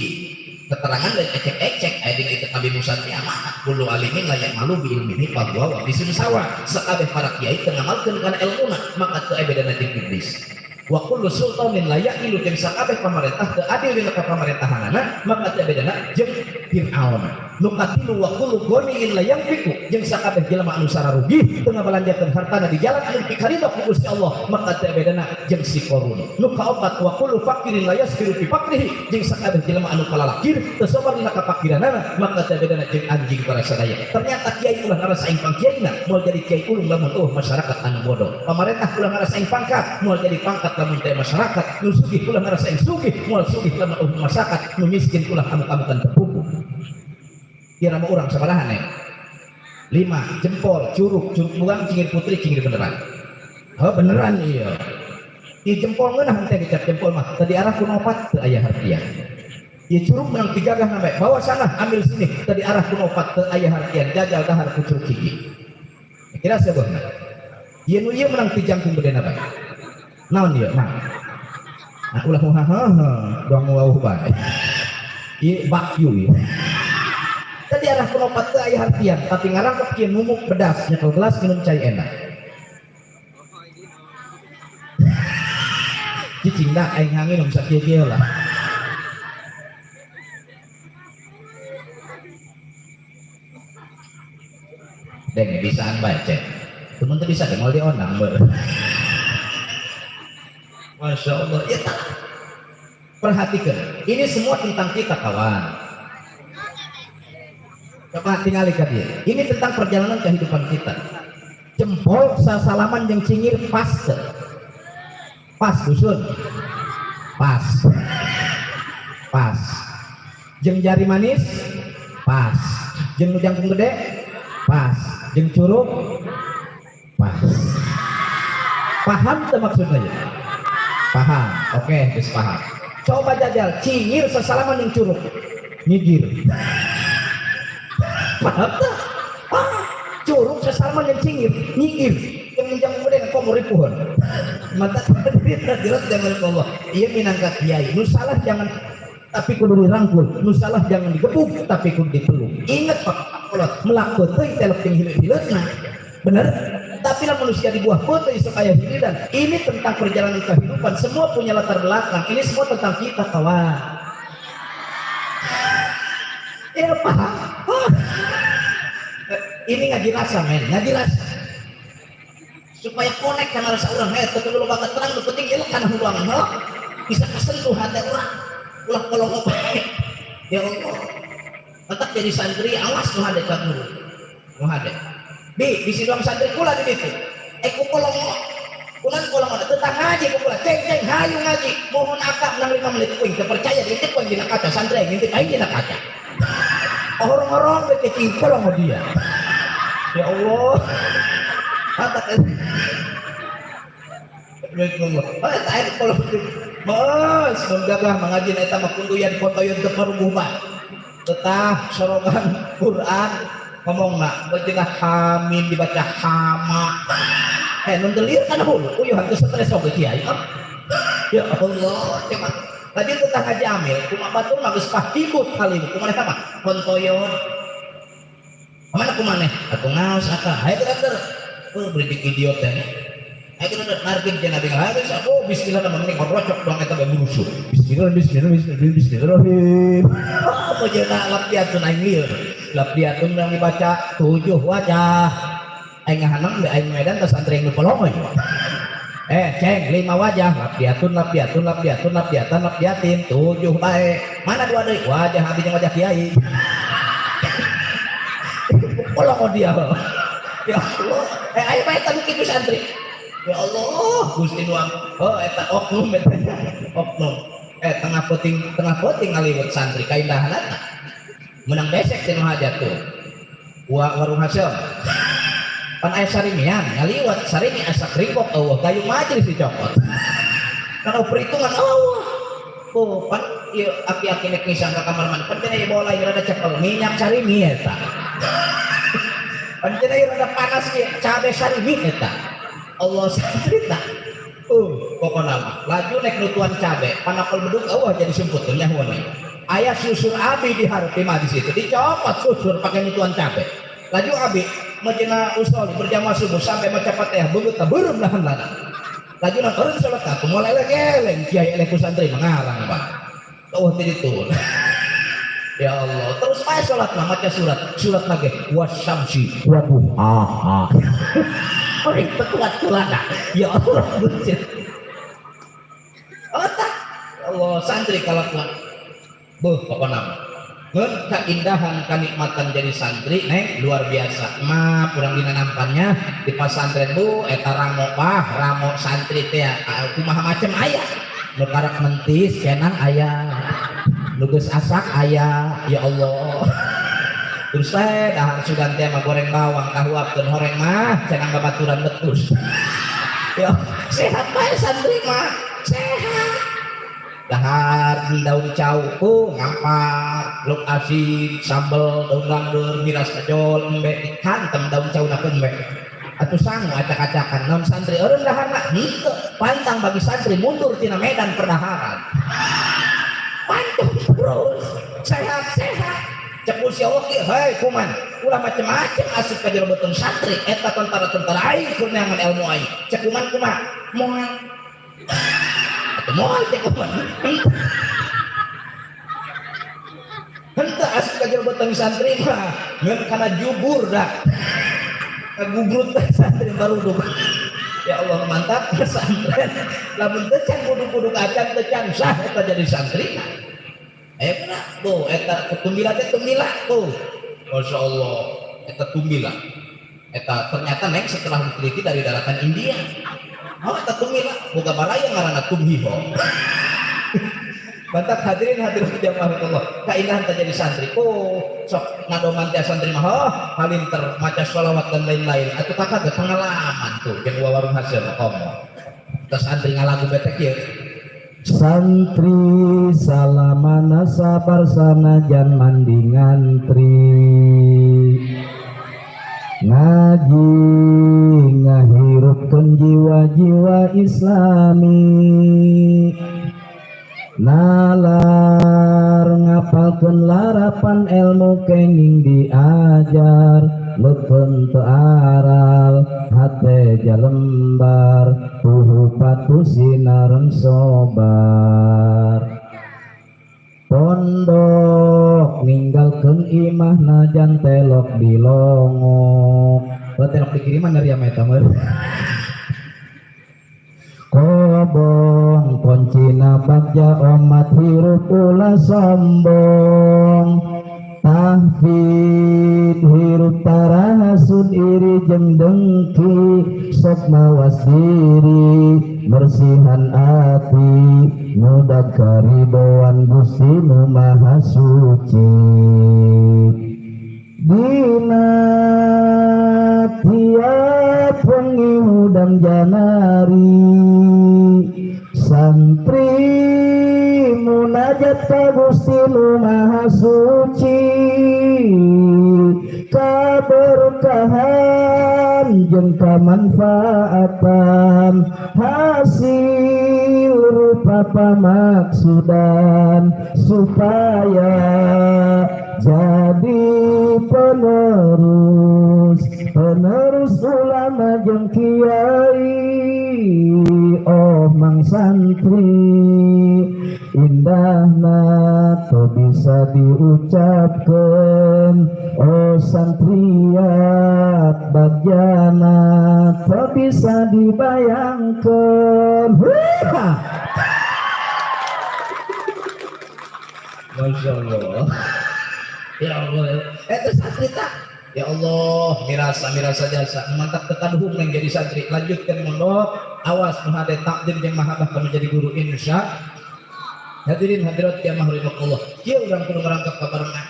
keterangan dan ecek-ecek aya dina kitab Nabi Musa teh amanah kullu alimin layak malu bi ilmihi fa huwa wa bisun sawa sakabeh para kiai teu ngamalkeun kana ilmuna maka teu aya bedana jeung iblis wa kullu sultanin layak ilu jeung sakabeh pamarentah teu adil dina pamerintahanna maka teu bedana jeung Fir'aun nu katilu wa kullu ghaniin layang fiku jeung sakabeh jelema anu sararugi teu ngabalanjakeun hartana di jalan anu pikaridok ku Gusti Allah maka teu bedana jeung si Qarun nu kaopat wa kullu fakirin layasbiru fi fakrihi jeung sakabeh jelema anu kalalakir teu sabar dina kafakiranana maka teu bedana jeung anjing para sadaya ternyata kiai ulah ngarasain pangkiaina moal jadi kiai ulung lamun masyarakat anu bodoh pamarentah ulah ngarasain pangkat moal jadi pangkat lamun teh masyarakat nu sugih ulah ngarasain sugih moal sugih lamun masyarakat nu miskin ulah kamu-kamukan terpupu kira mah urang sabaraha nih 5 jempol curug bukan cingir putri cingir beneran beneran iya di jempol ngeunah teh dicat jempol mah tadi arah kuno 4 teu aya hartian ieu curug menang 3 gah namanya bawa sana ambil sini tadi arah kuno 4 teu aya hartian jajal dahar ku curug cigi kira siapa ieu nu ieu menang ti jangkung gede na bae naon ieu nah ulah doang wauh bae ieu bakyu ieu tadi arah penopat teh aya hartian tapi ngarangkep kieu numuk bedas nyekel gelas minum cai enak cicing dah aing hangin sakieu lah deng bisaan baca temen tuh bisa mau dionang ber Masya Allah ya tak perhatikan ini semua tentang kita kawan coba tinggal lihat dia ini tentang perjalanan kehidupan kita jempol sasalaman yang cingir pas dusun pas jeng jari manis pas jeng jangkung gede pas jeng curug pas paham tuh maksudnya paham oke bisa paham coba jajal cingir sesalaman yang curug nyigir paham tuh curug sesalaman yang cingir nyigir yang kemudian kok meripuhan mata dirot jangan Allah iya minangka kiai nu salah jangan tapi kudu dirangkul nu salah jangan digebuk tapi kudu dipeluk ingat Pak Allah melakukan teh telep yang hilir-hilirna bener tapi lah manusia di buah foto isu kayak gini dan ini tentang perjalanan kehidupan semua punya latar belakang ini semua tentang kita kawan ya paham ini ngaji rasa men ngaji rasa supaya connect sama rasa orang itu dulu banget terang lu penting ilmu karena hulang bisa kesentuh hati orang ulah kolong apa ya Allah tetap jadi santri awas lu hadek kamu lu hadek di sidang santri kula di situ ku kolong kulan kolong ada tentang ngaji kula ceng hayu ngaji mohon akak 65 menit kuing terpercaya ngintip kuing dina kaca santri ngintip aing dina kaca orang-orang kecil kolong dia ya Allah katakan kalau mas menggagah mengaji eta mah kunduyan fotoyan teu parubuh tetap sorogan Quran ngomong nak baca hamin dibaca hama nun delir kana hulu uyuhan teu stres oge kiai ya Allah cuman tadi tentang Haji Amil kumaha batur mah geus pahibut kali kumaha sama kontoyon mana kumaneh atuh ngaos akah hayu dokter beridik idiot teh ayo kita narkin jangan tinggal habis aku bismillah nama mending rocok dong kita berusuh bismillahirrahmanirrahim apa jangan lapiatun aing lieur lapiatun yang dibaca 7 wajah aing ngahanang di aing Medan tas antri yang pelongo ceng 5 wajah lapiatin 7 bae mana 2 deui wajah habisnya wajah kiai pelongo dia ya Allah ayo bae tanu kitu santri ya Allah Gusti nuang eta oknum tengah poting ngaliwat santri kaindahan eta menang besek tinu hajat tuh warung hasil pan aya sarimian ngaliwat sarimi asa kringkok eueuh kayu majelis dicopot kana perhitungan Allah pan ieu aki-aki nek ngisang ka kamar mandi pan aya bola rada cepel minyak sarimi eta pancen ieu rada panas ge cabe sarimi eta Allah cerita pokoknya mah laju nek nutuan cabe panakol beduk jadi sumput nya hone aya susur abi di hareup mah di situ dicopot susur pakai nutuan cabe laju abi majina usul berjamaah subuh sampai maca Fatihah beungeut beureum lahan lana laju nonton salat ka moal eleng-eleng kiai elek santri mengarang Pak teh ditu ya Allah terus bae salat mah maca surat lagi wasyamsi wa duha orang berkuat celana ya Allah bucin otak ya Allah santri kalakuan pokoknya keindahan kenikmatan jadi santri luar biasa mah kurang dina nampannya di pesantren eta ramo santri teh kumaha macem aya nu karak mentis kenang aya nu geus asak aya ya Allah terus dahar sugan teh mah goreng bawang kahuapkeun horeng mah cenah babaturan betus ya sehat bae santri mah sehat dahar daun cau ngampar luk asin sambel daun landur miras kajol embe hantem daun cau na embe atuh sangu acak-acakan non santri eureun daharna henteu pantang bagi santri mundur tina medan perdaharan pantang terus sehat-sehat cek si Allah kieu hei kuman ulah macem-macem asup ka jero beuteung santri eta tentara-tentara aing keur neangan ilmu aing cek kuman kumaha moal atuh moal cek kuman henteu asup ka jero beuteung santri mah ngeun kana jubur dah gugrut santri baru duduk ya Allah mantap pesantren lamun teu can buduk-buduk acan teu can sah eta jadi santri eta tuh eta tumbila teh tumbila tuh Masya Allah eta tumbila eta ternyata neng setelah diteliti dari daratan India oh eta tumbila boga baraya ngaranna tumhiho mantap hadirin jamaah Allah keindahan terjadi santri sok ngadoman teh santri mah halinter maca sholawat dan lain-lain atuh kakak ge pengalaman tuh jeung warung hasil ngomong terus santri ngalagu betek kieu santri salamana sabar sanajan mandi ngantri ngaji ngahirupkeun jiwa-jiwa islami nalar ngapalkeun larapan ilmu kenging diajar leukeun teu aral hate jalembar tuhu patu sinareun sobar pondok ninggalkeun imah najan telok dilongok telok dikiriman dari ameta meureun kobong koncina bagja omat hirup ulah sombong tahfid hirup tarahasud iri jeung dengki sok mawas diri bersihan ati mudah karidoan Gusti Nu Maha Suci dina tiap wengi udang janari santri munajat ka Gusti Nu Maha Suci kaberkahan jeung kamanfaatan hasil rupa pamaksudan supaya jadi penerus ulama jeung kiai oh mang santri indahna to bisa diucapkeun oh santriat bagjana to bisa dibayangkeun Masya Allah ya Allah itu santri tak ya Allah mirasa jasa mantap tekaduhung yang jadi santri lanjutkan mondok awas menghadap takdir yang mahabah kamu jadi guru insya hadirin hadirat ya mahrimullah kieu urang kudu merangkap ka barengan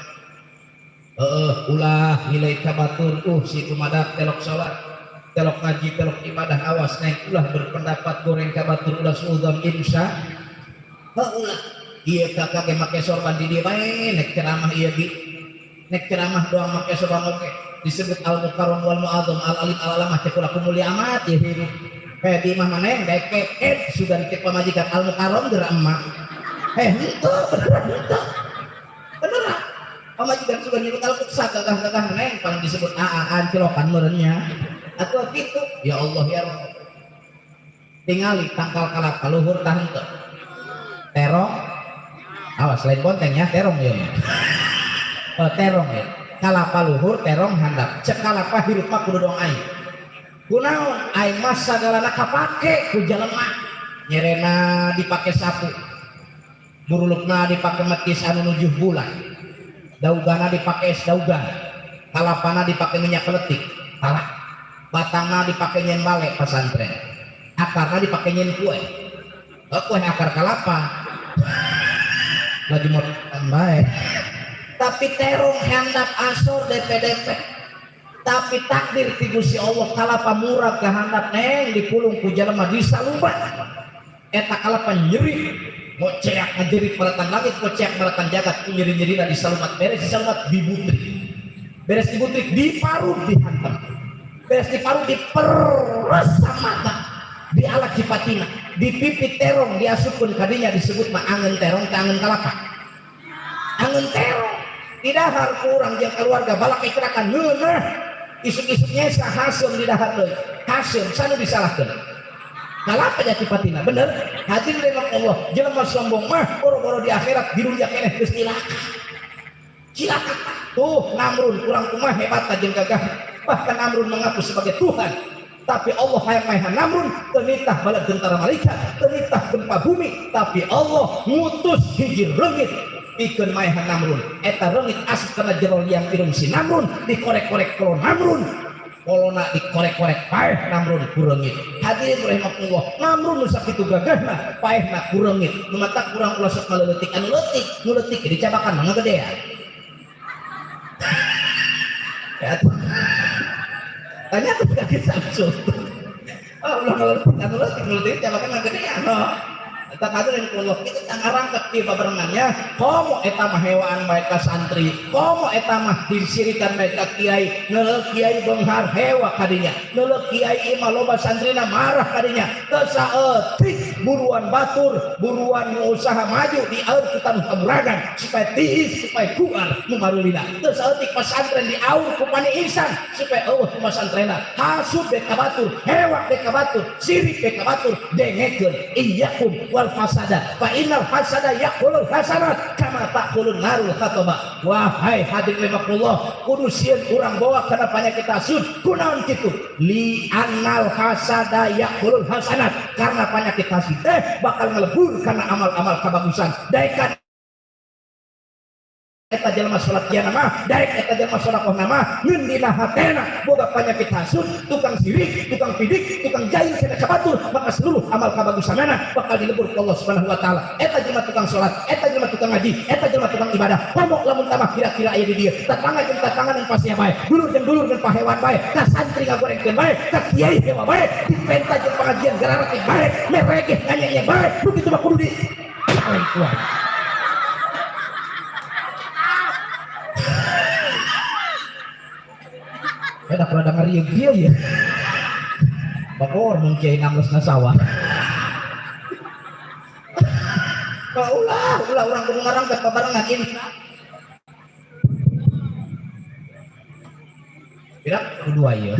ulah nilai kabatur si kumadak telok salat telok ngaji telok ibadah awas neng ulah berpendapat goreng kabatur ulah suudzon insya ulah ieu kakak ge make sorban di dieu bae nek ceramah ieu di nek ceramah doang make sorban oke disebut al mukarram wal mu'azzam al alim al alamah cek ulah mulia amat ya hirup kayak di imah maneh deket sudah dicek pamajikan al mukarram geura emak itu beneran pamajikan sudah nyebut al qudsa gagah-gagah neng paling disebut aan cilokan meureunnya atuh kitu ya Allah ya Rabb tingali tangkal kalap luhur tah henteu terong awas lain bonteng ya terong ya terong ya kalapa luhur terong handap cek kalapa hirup mah kudu dong aing kunaon aing mah sagalana kapake ku jelema nyerena dipake sapu burulukna dipake metis anu nujuh bulan daugana dipake es daugan kalapana dipake minyak letik talak batangna dipake nyen bale pesantren akarna dipake nyen kue akar kalapa lagi mau tambahin tapi terong handap asor DP tapi takdir ti Gusti Allah kalapa murah ke handap neng dipulung ku jalema disalubat eta kalapa nyeri mau ceak ngajerit maratan langit mau ceak maratan jagat ku nyeri-nyerina disalumat beres disalumat dibutrik beres dibutrik diparut dihantam beres diparu diperes mata di alat cipatina di pipi terong diasupkeun kadinya disebut mah angen terong teh angen kalapa angen terong di dahar kurang jeung keluarga balak ikerakan heuneuh isuk-isuknya sahaseum di dahar deui haseum sanu disalahkeun kalapa nya cipatina bener hadirin Allah jelema sombong mah boro-boro di akhirat di dunia keneh geus cilaka tuh Namrud kurang kumaha hebatna jeung gagah bahkan Namrud mengaku sebagai Tuhan tapi Allah hayang maehan Namrud tenitah bala tentara malaikat tenitah gempa bumi tapi Allah ngutus hiji reungit pikeun maehan Namrud eta reungit asup kana jero liang irung si Namrud dikorek-korek kolo Namrud polona dikorek-korek paeh Namrud ku reungit hadirin rahimakumullah Namrud nu sakitu gagahna paehna ku reungit nu matak kurang ulah sok ngaleutik anu leutik nu leutik dicabakan mah ngagedean tanya tuh kaki Samsul ulah ngelutik jabakan ngagedean eta kader Allah kita ngarangket di babarengannya komo eta mah hewaan bae ka santri komo eta mah disirikan bae ka kiai neuleuk kiai beunghar hewa kadinya neuleuk kiai mah loba santrina marah kadinya teu saeutik buruan batur buruan usaha maju di aur kita nu kamuragan supaya tiis supaya kuat nu marulina teu saeutik pesantren di aur ku pani ihsan supaya eueuh ku pesantrenna hasud be ka batur hewa be ka batur sirik be ka batur dengekeun iyyakum wal fasada fa innal fasada yaqulul hasanat kama taqulun narul khataba wahai hadirin rahimakumullah kudu sieun urang bawa kana panyakit hasud kunaon kitu li annal hasada yaqulul hasanat karena penyakit hasud teh bakal ngelebur kana amal-amal kebagusan daekan eta jelema salat kieu mah daek eta jelema sedekah mah ngeun dina hatena boga penyakit hasud tukang sirik tukang pidik tukang jahil cenah kabatur maka seluruh amal kabagusanana bakal dilebur ku Allah Subhanahu wa taala eta jelema tukang salat eta jelema tukang ngaji eta jelema tukang ibadah komo lamun tamah kira-kira aya di dieu tatangga jeung tatangga nu pasnya bae dulur jeung pahewan bae ka santri ngagorengkeun bae ka kiai hewa bae dipenta jeung pengajian gararake bae meregeh nyanyi bae begitu mah kudu di kuat ada pada ngarieu dia ya bakor mun kiai nanggesna sawah ulah urang kudu ngarangket babarengan insya Pirak kedua ya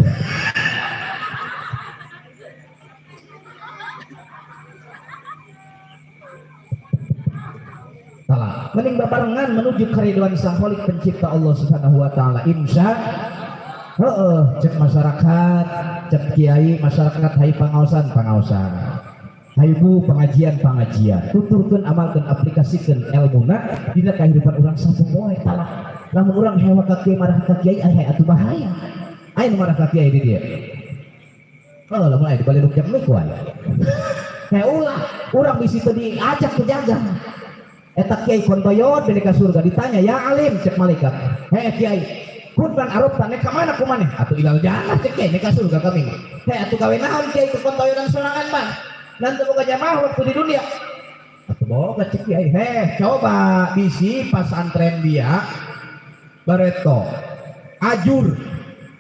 salah mending babarengan menuju keridhaan Sang Khalik pencipta Allah Subhanahu wa taala insya cek masyarakat cek kiai masyarakat hai pangaosan hai bu pengajian tuturkeun amalkeun aplikasikeun ilmuna dina kehidupan urang sapoe tah lamun urang hewa ka kiai marah ka kiai aya atuh bahaya aya nu marah ka kiai di dieu lamun aya dibalik ruk jam mikuan ulah urang bisi teu diajak ke jaga eta kiai kontoyot beli ka surga ditanya ya alim cek malaikat kiai kuntan arab tane ka mana kumaneh atuh ilal jannah cek kiai ka surga kami atuh gawe naon kiai ku kontoyotan sorangan mah nanti boga jamaah waktu di dunia atuh boga cek kiai coba bisi pasantren dia bareto ajur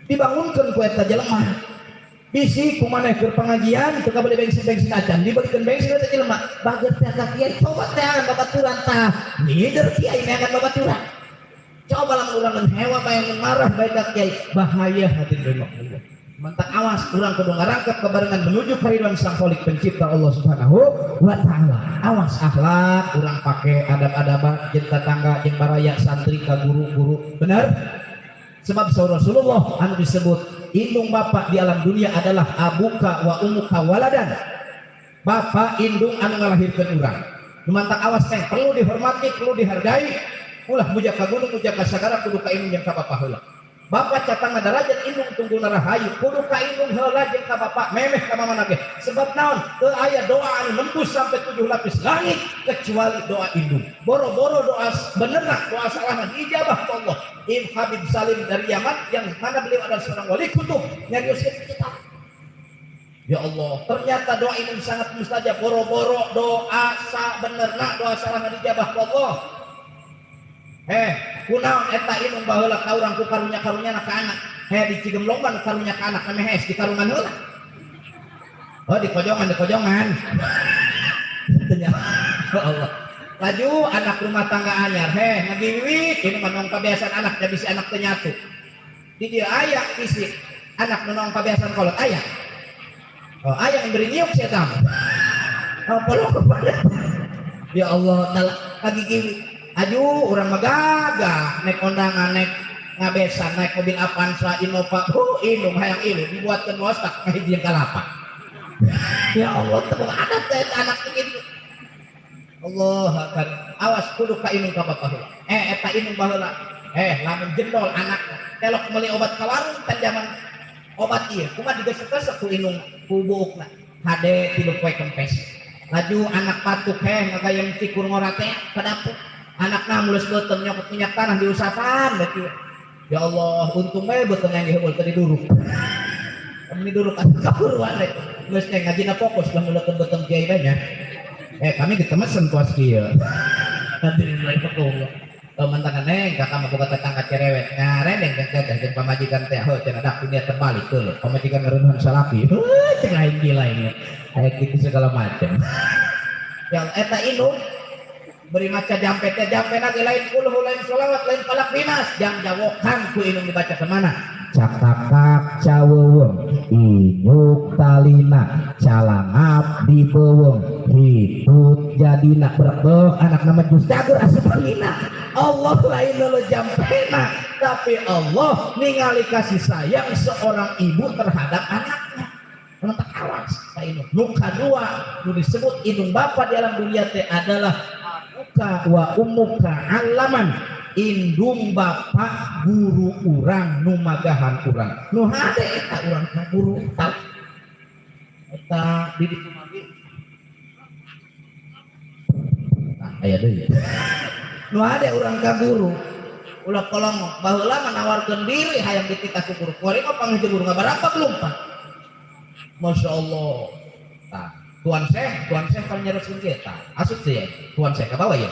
dibangunkeun ku eta jelema bisi kumaneh keur pengajian teu kabeli bensin acan dibelikeun bensin eta jelema bageut teh ka kiai coba teh babaturan tah ngider kiai neangan babaturan coba lamun urang hewa bayang marah baik ka kiai bahaya hadirin rahimakumullah mantak awas urang kudu ngarangkep kebarengan menuju keridhaan Sang Khalik pencipta Allah Subhanahu wa taala awas akhlak urang pake adab-adaban jeung tetangga jeung baraya santri ka guru-guru benar sebab Rasulullah anu disebut indung bapak di alam dunia adalah abuka wa umuka waladan bapak indung anu ngalahirkeun urang nu mantak awas teh perlu dihormati perlu dihargai ulah muja ka gunung muja ka sagara kudu ka indung jeung ka bapak heula bapak catang darajat indung tungguna rahayu kudu ka indung heula jeung ka bapak memeh ka mamana ge sebab naon teu aya doa anu nembus sampai 7 lapis langit kecuali doa indung boro-boro doa benerna doa salahna diijabah ku Allah Habib Salim dari Yaman yang mana beliau adalah seorang wali kutub nyarioskeun kitab ya Allah ternyata doa indung sangat mustajab boro-boro doa benerna doa salahna diijabah ku Allah kunaon eta indung baheula ka urang ku karunya-karunyana ka anak di Cigemlongban karunya ke anak namanya di karungan heula. Oh di kojongan. Ternyata Allah. Laju anak rumah tangga anyar ngagiwit ini manong kebiasaan anak jadi si anak ternyatu. Di dia aya isi anak menong kebiasaan kolot aya. Oh aya yang beri nyiuk saya tahu. Oh peluk kepada. Ya Allah lagi giwit. Aju orang magagah naik kondangan naik ngabesan naik mobil Avanza Innova indung hayang ilu dibuatkan wastak ngahiji kalapa. Ya Allah tepuk anak itu Allah akan awas kudu ka inung ka bapak heula eta inung baheula lamun jendol anak telok meuli obat ka warung kan zaman obat ieu kumaha digesek-gesek ku inung ku buukna hade tilu poe kempes laju anak patuk ngagayang cikur ngora teh ka dapur anakna mulus beuteung nyokot minyak tanah diusapan berarti ya Allah untung bae beuteung yang diheul teh diduruk kami duduk kaburuan deh geus teh ngajina fokus lah muleukeun beuteung kiai banyak kami ditemesen tuas kieu hadirin lain betul mantangan neng kakak mah boga tetangga cerewet ngarendeng gagah jeung pamajikan teh heuh cenah dak dunia terbalik teuh pamajikan ngareuneun salapi ceng lain gila ini aya kitu segala macam yang eta indung beri maca jampe teh jampe na lain puluh lain selawat lain palak dinas jang jawokan ku indung dibaca ke mana cakakak caweuweung inyuk talina calangap di beuweung hitut jadina berbeuh anak nama jus jagur asupalina Allah lain lo jampena tapi Allah ningali kasih sayang seorang ibu terhadap anaknya mentak awas ini nu kadua nu disebut indung bapa di alam dunia teh adalah abuka wa ummuka alaman indung bapak guru urang nu magahan urang nu hade eta urang ka guru eta didik magi aya deui nu hade urang ka guru ulah kolong baheula menawarkeun diri hayang dititah ku guru kuari mah panggih guru ngabarapa belum Pak Masya Allah tuan Syekh kalau nyereskeun kieu tah asup teh tuan Syekh ka bawah ya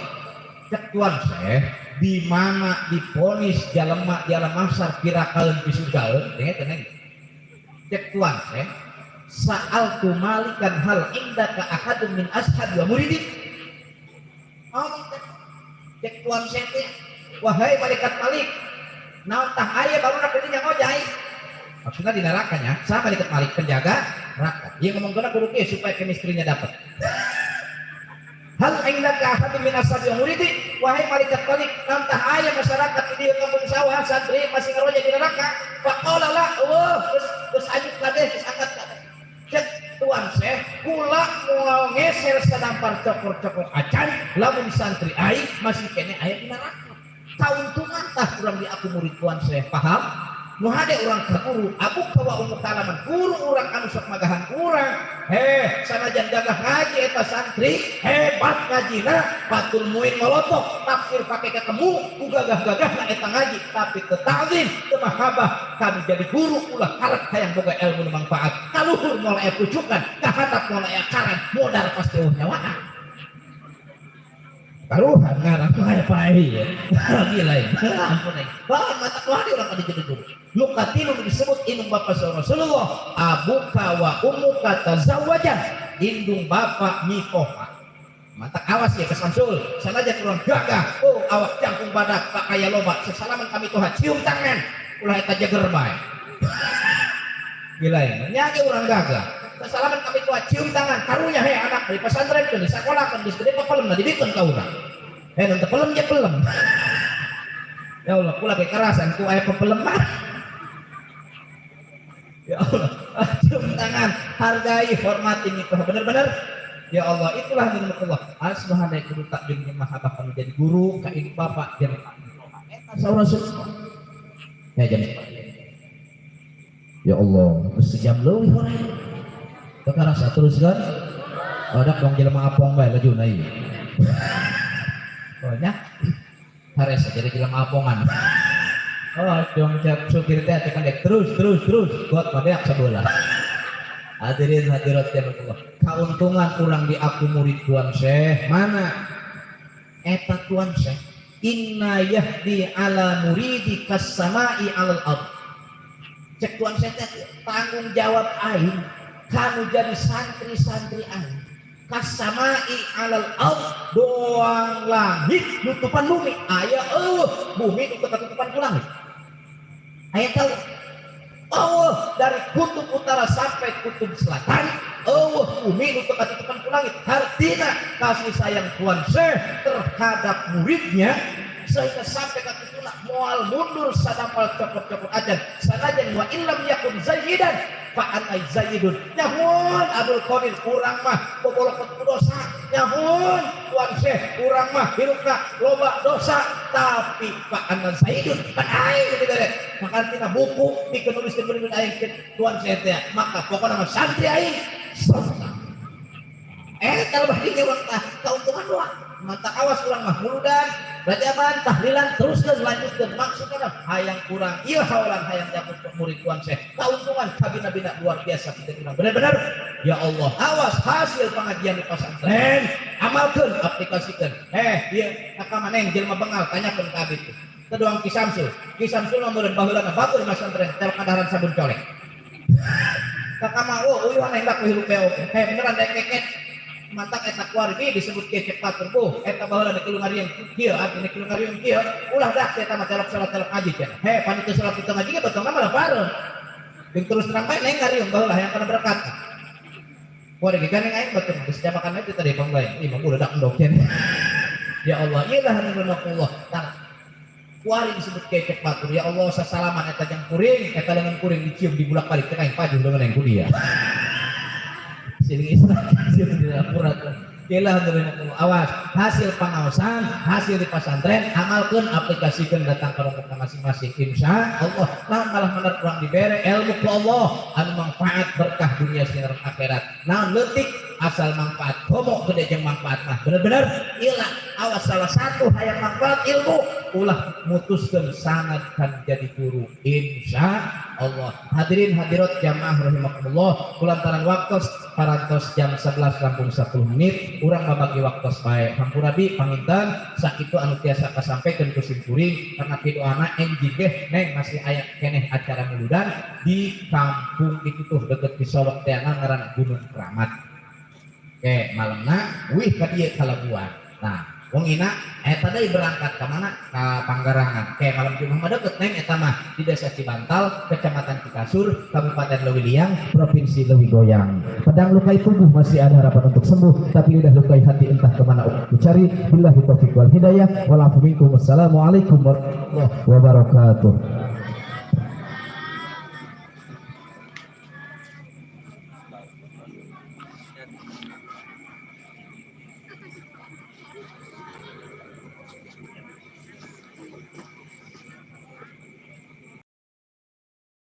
cek tuan Syekh di mana diponis jalema di alam mahsyar kirakaeun pisugaeun tengen cek tuan Syekh sa'altu malikan hal indaka ahadun min ashab wa muridi cek tuan Syekh wahai malaikat Malik naon tah aya baru teh nya ngojai maksudnya di nerakanya sama malaikat Malik penjaga neraka yang ngomong kena kudu supaya chemistry-nya dapat hal indaka ahadun min ashab wa muridi wahai malaikat Malik nantah aya masyarakat di kampung sawah santri masih ngaroja di neraka faqala la geus anyuk kabeh geus angkat kabeh cek tuan Syekh kula moal ngeser sadampar cokor-cokor acan lamun santri aing masih kene aya di neraka kauntungan tah urang di aku murid tuan Syekh paham nu hade urang ka guru abu kawa umur talaman guru urang anu sok magahan urang sanajan gagah ngaji eta santri hebat ngajina batul muin molotok tafsir pake ketemu ku gagah-gagahna eta ngaji tapi teu ta'zim teu mahabbah kami jadi guru ulah karep hayang boga ilmu nu manfaat kaluhur moal aya pucukan kahandap moal aya karan modal pasti nyawaan kaluhan ngarang aya pae gila ya ampun mata tuhan urang ka jadi guru Lukatinu disebut indung bapak Rasulullah abuka wa ummuka tazawwajan indung bapak nikoha mantap awas ya kesamsul sanajan urang gagah awak jangkung badak tak kaya loba sesalaman kami tuhan cium tangan ulah eta jager bae gila ya nyanyi urang gagah sesalaman kami tuhan cium tangan karunya anak di pesantren di sekolah kan di gede pelem dibikun ka urang nanti pelem je pelem ya Allah kula ge kerasan ku aya pepelem ya Allah cium tangan hargai hormati nikah benar-benar ya Allah itulah nikmat Allah subhanahu kudu takdim mahabbah kanu jadi guru ka induk bapak jeung eta saurang ya jam ya Allah geus sejam leuwih hore teu karasa teruskeun odak dong jelema apong bae lajuna ieu oh nya haresa jadi jelema apongan dong cak supir teh tekan dek terus buat padeak sebelah hadirin hadirat ya Allah kauntungan kurang di aku murid tuan Syekh mana eta tuan Syekh inna yahdi ala muridi kas samai alal ard cek tuan saya tanggung jawab aing kamu jadi santri-santri aing kasamai alal ard doang langit nutupan bumi aya bumi nutupan langit aya tahu dari kutub utara sampai kutub selatan bumi nutupan langit artinya kasih sayang Tuan Syekh terhadap muridnya sehingga sampai ke itulah mual mundur sadampal copot-copot ajan sanajan wa illam yakun zayyidan fa anai zayyidun nyahun Abdul Qadir kurang mah bobolokot dosa nyahun Tuan Syekh kurang mah hirupna loba dosa tapi fa anai zayyidun pan aing gitu deh makartina buku dikenuliskeun bener aing Tuan Syekh teh maka pokona mah santri aing sosna kalau bahdinya waktu keuntungan doang mata awas kurang mah muludan bacaban tahlilan teruskan lanjutkan maksudnya hayang kurang iya hawalan hayang dapat murid Tuan Syekh keuntungan kabina-bina luar biasa kita bilang benar-benar ya Allah awas hasil pengajian di pesantren amalkan aplikasikan iya akamaneng jelma bengal tanyakan ke abid itu kedoang Kisamsul nomor baheulana batur pesantren tel kadaharan sabun colek kakama uyuhan hendak hirup oke beneran deket mantak eta keluarga disebut kecek paturbuh eta baheula di kelungarian kieu artinya kelungarian kieu ulah dah eta mah telok salat ngaji cenah panitia salat itu ngaji ge betul mah bareng jeung terus terang bae neng ngariung baheula yang kana berkat keluarga ganeng aing betul geus jamakan itu tadi panglain ieu mah budak endok cenah ya Allah iyalah Allah tah kuari disebut kecek batur ya Allah sasalaman eta jeung kuring eta dengan kuring dicium di bulak-balik teh kain pajuh dengan yang kudia sini awas hasil pengawasan hasil di pesantren amalkan aplikasikan datang ke rumah masing-masing insya Allah nah malah benar kurang diberi ilmu ke Allah anu manfaat berkah dunia sinar akhirat nah letik asal manfaat komo gede jeung manfaat nah benar-benar ilah awas salah satu hayang manfaat ilmu ulah mutuskan sangat kan jadi guru insya Allah hadirin hadirat jamaah rahimakumullah kulantaran waktu parantos jam 11 rampung 10 menit urang babagi waktu bae hampurabi pamintan sakitu anu tiasa kasampaikeun ku simkuring karena kidoana enjing ge neng masih aya keneh acara muludan di kampung itu tuh deket di Solok teh ngaran Gunung Keramat malemna wih ka dieu kalabuan nah wong ina eta deui berangkat ka mana ka Panggarangan malam Jumat mah deket neng eta mah di Desa Cibantal Kecamatan Cikasur Kabupaten Leuwiliang Provinsi Leuwigoyang pedang lukai tubuh masih ada harapan untuk sembuh tapi lidah lukai hati entah kemana untuk dicari billahi taufiq wal hidayah wal afu minkum wassalamualaikum warahmatullahi wabarakatuh.